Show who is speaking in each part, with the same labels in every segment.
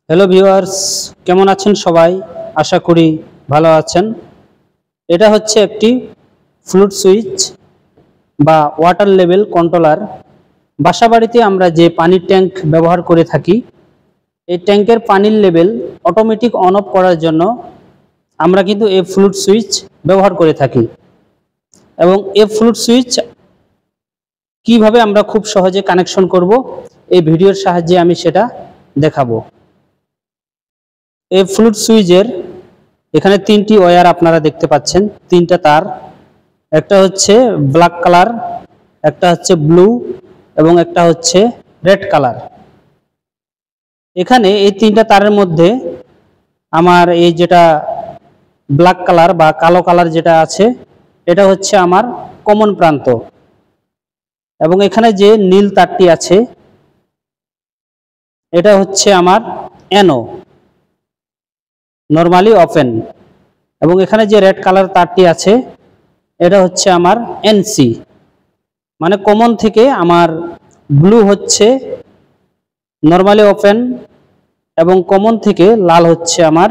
Speaker 1: Hello viewers, কেমন আছেন সবাই? আশা করি ভালো আছেন। এটা হচ্ছে একটি ফ্লুট সুইচ বা ওয়াটার লেভেল কন্ট্রোলার। বাসাবাড়িতে আমরা যে পানির ট্যাঙ্ক ব্যবহার করে থাকি, এই ট্যাঙ্কের পানির লেভেল অটোমেটিক অন অফ করার জন্য আমরা কিন্তু এই ফ্লুট সুইচ ব্যবহার করে থাকি। এবং এই ফ্লুট সুইচ কিভাবে আমরা খুব সহজে কানেকশন করব, এই ভিডিওর সাহায্যে আমি সেটা দেখাবো। এই ফ্লুট সুইচের এখানে তিনটি ওয়্যার আপনারা দেখতে পাচ্ছেন, তিনটা তার। একটা হচ্ছে ব্ল্যাক কালার, একটা হচ্ছে ব্লু এবং একটা হচ্ছে রেড কালার। এখানে এই তিনটা তারের মধ্যে আমার এই যেটা ব্ল্যাক কালার বা কালো কালার যেটা আছে, এটা হচ্ছে আমার কমন প্রান্ত। এবং এখানে যে নীল তারটি আছে, এটা হচ্ছে আমার NO, নরমালি ওপেন। এবং এখানে যে রেড কালার তারটি আছে, এটা হচ্ছে আমার NC, মানে কমন থেকে আমার ব্লু হচ্ছে নরমালি ওপেন এবং কমন থেকে লাল হচ্ছে আমার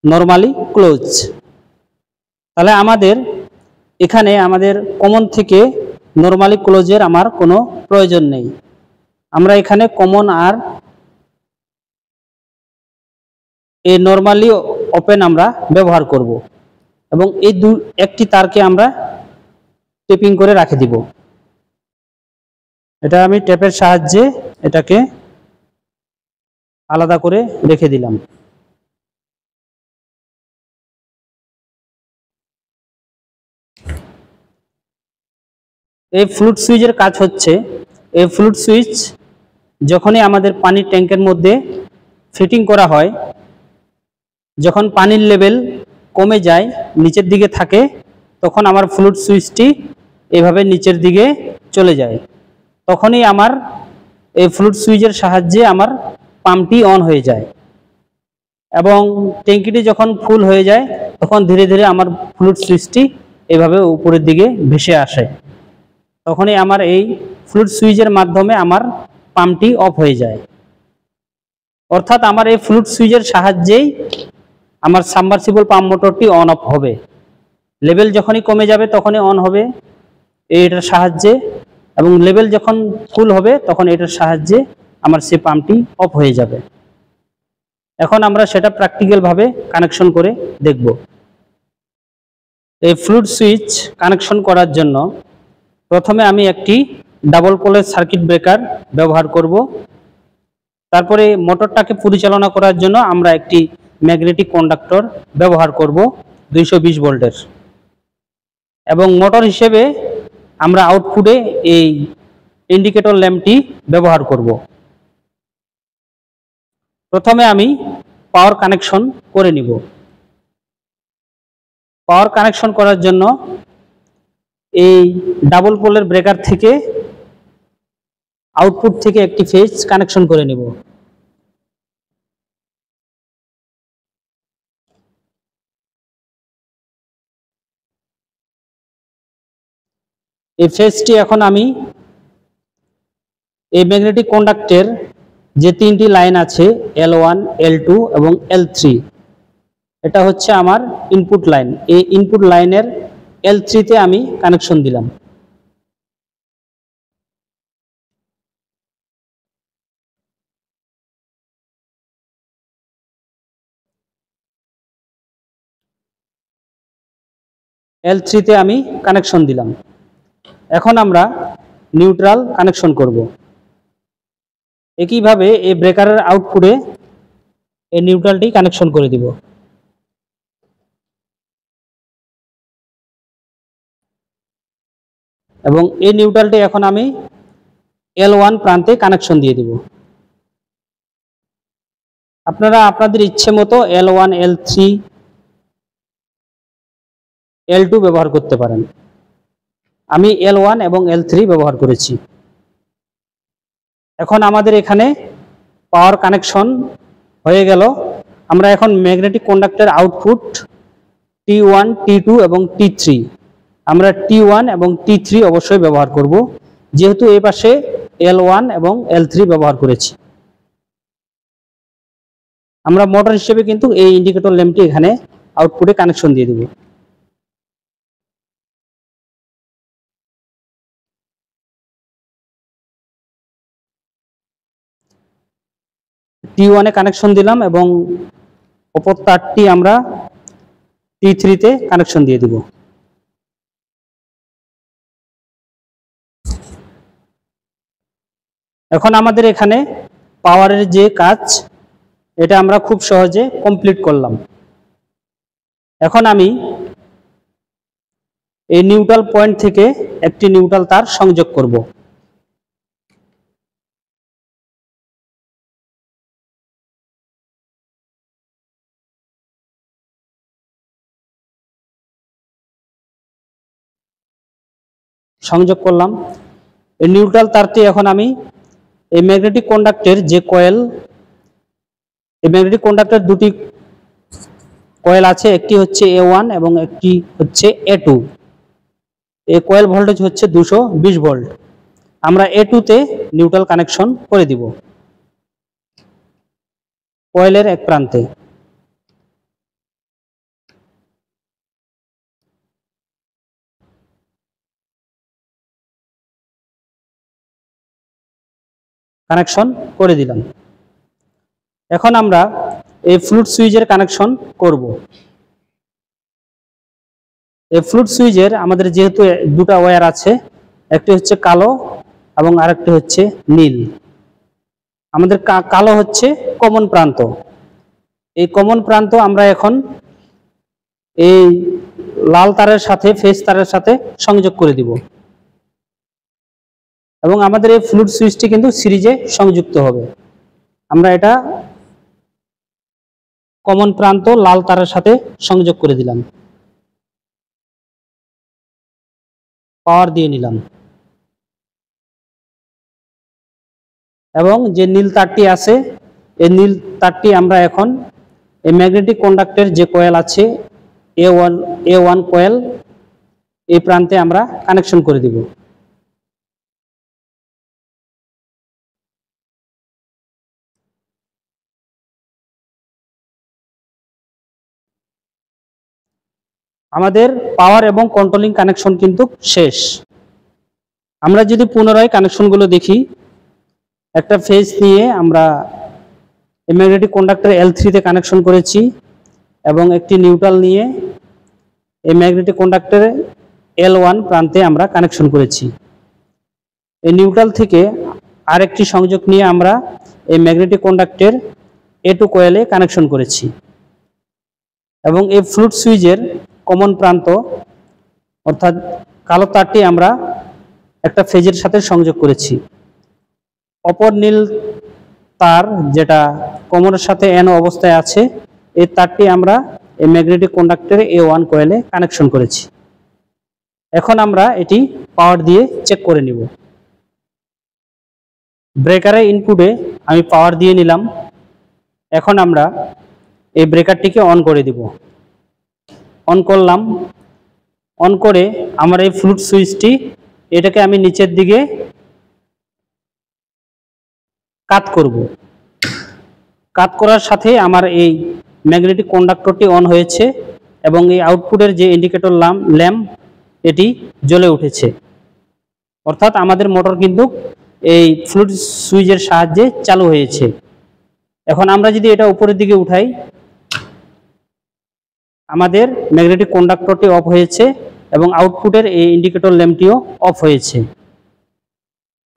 Speaker 1: নরমালি ক্লোজ। তাহলে আমাদের এখানে আমাদের কমন থেকে নরমালি ক্লোজের আমার কোনো প্রয়োজন নেই। আমরা এখানে কমন আর এই নরমালি ওপেন আমরা ব্যবহার করব এবং এই একটি তারকে আমরা টেপিং করে রেখে দিব। এটা আমি টেপের সাহায্যে এটাকে আলাদা করে রেখে দিলাম। এই ফ্লুট সুইচের কাজ হচ্ছে, এই ফ্লুট সুইচ যখনই আমাদের পানির ট্যাঙ্কের মধ্যে ফিটিং করা হয়, যখন পানির লেভেল কমে যায়, নিচের দিকে থাকে, তখন আমার ফ্লুট সুইচটি এভাবে নিচের দিকে চলে যায়। তখনই আমার এই ফ্লুট সুইচের সাহায্যে আমার পাম্পটি অন হয়ে যায় এবং ট্যাঙ্কিটি যখন ফুল হয়ে যায়, তখন ধীরে ধীরে আমার ফ্লুট সুইচটি এভাবে উপরের দিকে ভেসে আসে। তখনই আমার এই ফ্লুট সুইচের মাধ্যমে আমার পাম্পটি অফ হয়ে যায়। অর্থাৎ আমার এই ফ্লুট সুইচের সাহায্যেই আমার সাবমার্সিবল পাম্প মোটরটি অন অফ হবে। লেভেল যখনই কমে যাবে তখনই অন হবে এটার সাহায্যে, এবং লেভেল যখন ফুল হবে তখন এটার সাহায্যে আমার সেই পাম্পটি অফ হয়ে যাবে। এখন আমরা সেটা প্র্যাকটিক্যালভাবে কানেকশন করে দেখব। এই ফ্লুট সুইচ কানেকশন করার জন্য প্রথমে আমি একটি ডাবল পোলের সার্কিট ব্রেকার ব্যবহার করব। তারপরে মোটরটাকে পরিচালনা করার জন্য আমরা একটি ম্যাগনেটিক কন্ডাক্টর ব্যবহার করব 220 ভোল্টের। এবং মোটর হিসেবে আমরা আউটপুটে এই ইন্ডিকেটর ল্যাম্পটি ব্যবহার করব। প্রথমে আমি পাওয়ার কানেকশন করে নিব। পাওয়ার কানেকশন করার জন্য এই ডাবল পোলের ব্রেকার থেকে আউটপুট থেকে একটি ফেজ কানেকশন করে নিব। এই ফেজটি এখন আমি এই ম্যাগনেটিক কন্ডাক্টের যে তিনটি লাইন আছে, L1, L2 এবং L3, এটা হচ্ছে আমার ইনপুট লাইন। এই ইনপুট লাইনের L3-তে আমি কানেকশন দিলাম। L3-তে আমি কানেকশন দিলাম। এখন আমরা নিউট্রাল কানেকশন করব। একইভাবে এই ব্রেকারের আউটপুটে এই নিউট্রালটি কানেকশন করে দিব। এবং এই নিউট্রালটি এখন আমি L1 প্রান্তে কানেকশন দিয়ে দিব। আপনারা আপনাদের ইচ্ছে মতো L1, L3, L2 ব্যবহার করতে পারেন। আমি L1 এবং L3 ব্যবহার করেছি। এখন আমাদের এখানে পাওয়ার কানেকশন হয়ে গেল। আমরা এখন magnetic conductor output T1, T2 এবং T3, আমরা T1 এবং T3 অবশ্যই ব্যবহার করব, যেহেতু এই পাশে L1 এবং L3 ব্যবহার করেছি। আমরা মোটর হিসেবে কিন্তু এই ইন্ডিকেটর ল্যাম্পটি এখানে আউটপুটে কানেকশন দিয়ে দেব। T1 এ কানেকশন দিলাম এবং অপর তারটি আমরা T3 তে কানেকশন দিয়ে দিব। এখন আমাদের এখানে পাওয়ারের যে কাজ এটা আমরা খুব সহজে কমপ্লিট করলাম। এখন আমি এই নিউট্রাল পয়েন্ট থেকে একটি নিউট্রাল তার সংযোগ করব। সংযোগ করলাম। এই নিউট্রাল তারটি এখন আমি এই ম্যাগনেটিক কন্ডাক্টের যে কয়েল, এই ম্যাগনেটিক কন্ডাক্টের দুটি কয়েল আছে, একটি হচ্ছে A1 এবং একটি হচ্ছে A2। এই কয়েল ভোল্টেজ হচ্ছে 220 ভোল্ট। আমরা A2 তে নিউট্রাল কানেকশন করে দিব কয়েলের এক প্রান্তে। কানেকশন করে দিলাম। এখন আমরা এই ফ্লুট সুইচের কানেকশন করব। এই ফ্লুট সুইচের আমাদের যেহেতু দুটো ওয়্যার আছে, একটি হচ্ছে কালো এবং আরেকটি হচ্ছে নীল। আমাদের কালো হচ্ছে কমন প্রান্ত। এই কমন প্রান্ত আমরা এখন এই লাল তারের সাথে, ফেজ তারের সাথে সংযোগ করে দিব এবং আমাদের এই ফ্লুট সুইচটি কিন্তু সিরিজে সংযুক্ত হবে। আমরা এটা কমন প্রান্ত লাল তারের সাথে সংযোগ করে দিলাম, পাওয়ার দিয়ে নিলাম এবং যে নীল তারটি আছে এই নীল তারটি আমরা এখন এই ম্যাগনেটিক কন্ডাক্টের যে কয়েল আছে A1 কয়েল, এই প্রান্তে আমরা কানেকশন করে দিব। আমাদের পাওয়ার এবং কন্ট্রোলিং কানেকশন কিন্তু শেষ। আমরা যদি পুনরায় কানেকশনগুলো দেখি, একটা ফেজ নিয়ে আমরা ম্যাগনেটিক কন্ডাক্টর L3 তে কানেকশন করেছি এবং একটি নিউট্রাল নিয়ে এই ম্যাগনেটিক কন্ডাক্টর L1 প্রান্তে আমরা কানেকশন করেছি। এই নিউট্রাল থেকে আরেকটি সংযোগ নিয়ে আমরা এই ম্যাগনেটিক কন্ডাক্টর A2 কয়েলে কানেকশন করেছি এবং এই ফ্লুট সুইচের কমন প্রান্ত অর্থাৎ কালো তারটি আমরা একটা ফেজের সাথে সংযোগ করেছি। অপর নীল তার যেটা কমনের সাথে N অবস্থায় আছে, এই তারটি আমরা এই ম্যাগনেটিক কন্ডাক্টরে A1 কয়েলে কানেকশন করেছি। এখন আমরা এটি পাওয়ার দিয়ে চেক করে নিব। ব্রেকারের ইনপুটে আমি পাওয়ার দিয়ে নিলাম। এখন আমরা এই ব্রেকারটিকে অন করে দিব। অন করলাম। অন করে আমার এই ফ্লুট সুইচটি এটাকে আমি নিচের দিকে কাট করব। কাট করার সাথে আমার এই ম্যাগনেটিক কন্ডাক্টরটি অন হয়েছে এবং এই আউটপুটের যে ইন্ডিকেটর ল্যাম্প এটি জ্বলে উঠেছে। অর্থাৎ আমাদের মোটর কিন্তু এই ফ্লুট সুইচের সাহায্যে চালু হয়েছে। এখন আমরা যদি এটা উপরের দিকে উঠাই, আমাদের ম্যাগনেটিক কন্ডাক্টরটি অফ হয়েছে এবং আউটপুটের এই ইন্ডিকেটর ল্যাম্পটিও অফ হয়েছে।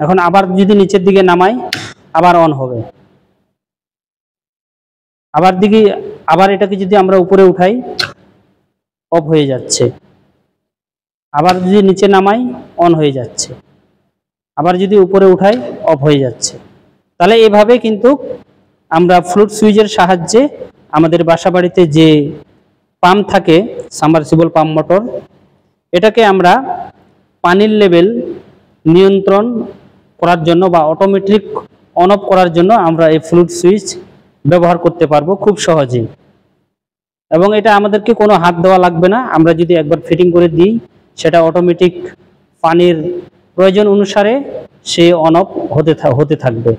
Speaker 1: এখন আবার যদি নিচের দিকে নামাই, আবার অন হবে। আবার এটাকে যদি আমরা উপরে উঠাই, অফ হয়ে যাচ্ছে। আবার যদি নিচে নামাই, অন হয়ে যাচ্ছে। আবার যদি উপরে উঠাই, অফ হয়ে যাচ্ছে। তাহলে এভাবে কিন্তু আমরা ফ্লুট সুইচের সাহায্যে আমাদের বাসাবাড়িতে যে পাম্প থাকে, সাবমার্সিবল পাম্প মোটর, এটাকে আমরা পানির লেভেল নিয়ন্ত্রণ করার জন্য বা অটোমেটিক অন অফ করার জন্য আমরা এই ফ্লুট সুইচ ব্যবহার করতে পারবো খুব সহজেই। এবং এটা আমাদেরকে কোনো হাত দেওয়া লাগবে না। আমরা যদি একবার ফিটিং করে দিই, সেটা অটোমেটিক পানির প্রয়োজন অনুসারে সে অন অফ হতে থাকবে।